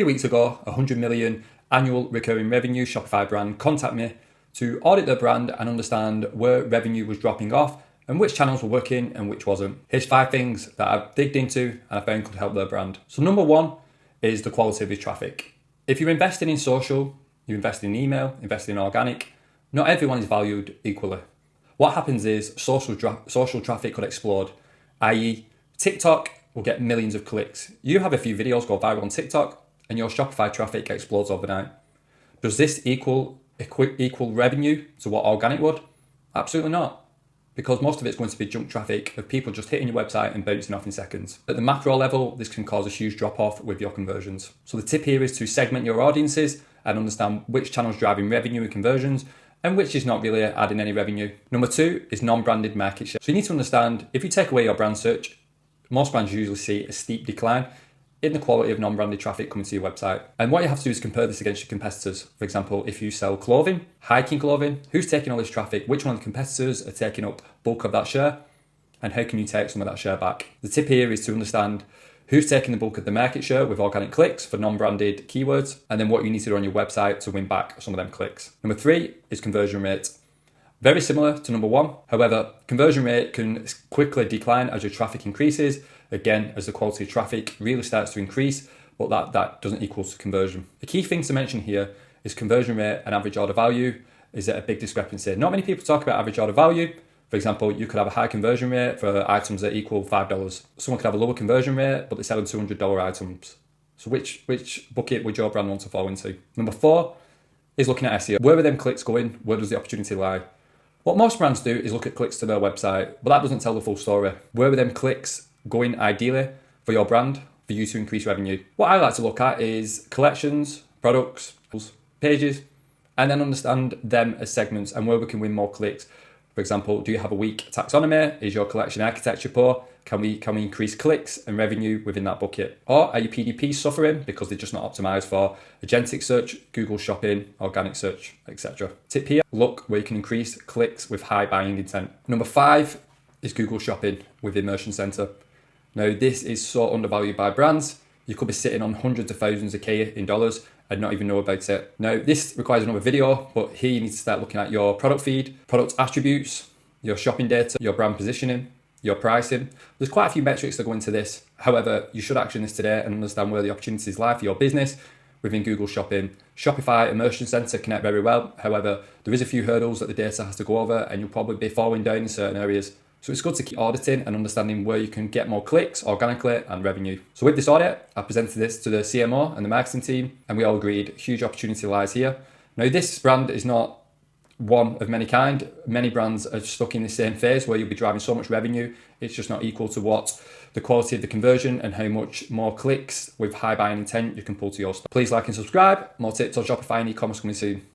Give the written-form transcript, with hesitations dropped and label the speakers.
Speaker 1: weeks ago, 100 million annual recurring revenue Shopify brand contacted me to audit their brand and understand where revenue was dropping off and which channels were working and which wasn't. Here's 5 things that I've digged into and I found could help their brand. So number 1 is the quality of your traffic. If you're investing in social, you're investing in email, investing in organic, not everyone is valued equally. What happens is social traffic could explode, i.e. TikTok will get millions of clicks. You have a few videos go viral on TikTok and your Shopify traffic explodes overnight. Does this equal revenue to what organic would? Absolutely not, because most of it's going to be junk traffic of people just hitting your website and bouncing off in seconds. At the macro level, this can cause a huge drop off with your conversions. So the tip here is to segment your audiences and understand which channel's driving revenue and conversions and which is not really adding any revenue. Number 2 is non-branded market share. So you need to understand, if you take away your brand search, most brands usually see a steep decline in the quality of non-branded traffic coming to your website. And what you have to do is compare this against your competitors. For example, if you sell clothing, hiking clothing, who's taking all this traffic? Which one of the competitors are taking up bulk of that share? And how can you take some of that share back? The tip here is to understand who's taking the bulk of the market share with organic clicks for non-branded keywords, and then what you need to do on your website to win back some of them clicks. Number 3 is conversion rate. Very similar to number 1. However, conversion rate can quickly decline as your traffic increases. Again, as the quality of traffic really starts to increase, but that doesn't equal to conversion. The key thing to mention here is conversion rate and average order value is at a big discrepancy. Not many people talk about average order value. For example, you could have a high conversion rate for items that equal $5. Someone could have a lower conversion rate, but they're selling $200 items. So which bucket would your brand want to fall into? Number 4 is looking at SEO. Where are them clicks going? Where does the opportunity lie? What most brands do is look at clicks to their website, but that doesn't tell the full story. Where are them clicks going ideally for your brand for you to increase revenue? What I like to look at is collections, products, pages, and then understand them as segments and where we can win more clicks. For example, do you have a weak taxonomy? Is your collection architecture poor? Can we increase clicks and revenue within that bucket? Or are your PDPs suffering because they're just not optimized for agentic search, Google shopping, organic search, etc.? Tip here, look where you can increase clicks with high buying intent. Number 5 is Google shopping with Immersion Center. Now, this is so undervalued by brands. You could be sitting on hundreds of thousands of K in dollars and not even know about it. Now, this requires another video, but here you need to start looking at your product feed, product attributes, your shopping data, your brand positioning, your pricing. There's quite a few metrics that go into this. However, you should action this today and understand where the opportunities lie for your business within Google Shopping. Shopify Immersion Center connect very well. However, there is a few hurdles that the data has to go over and you'll probably be falling down in certain areas. So it's good to keep auditing and understanding where you can get more clicks organically and revenue. So with this audit, I presented this to the CMO and the marketing team, and we all agreed huge opportunity lies here. Now, this brand is not one of many kind. Many brands are stuck in the same phase where you'll be driving so much revenue. It's just not equal to what the quality of the conversion and how much more clicks with high buying intent you can pull to your store. Please like and subscribe. More tips on Shopify and e-commerce coming soon.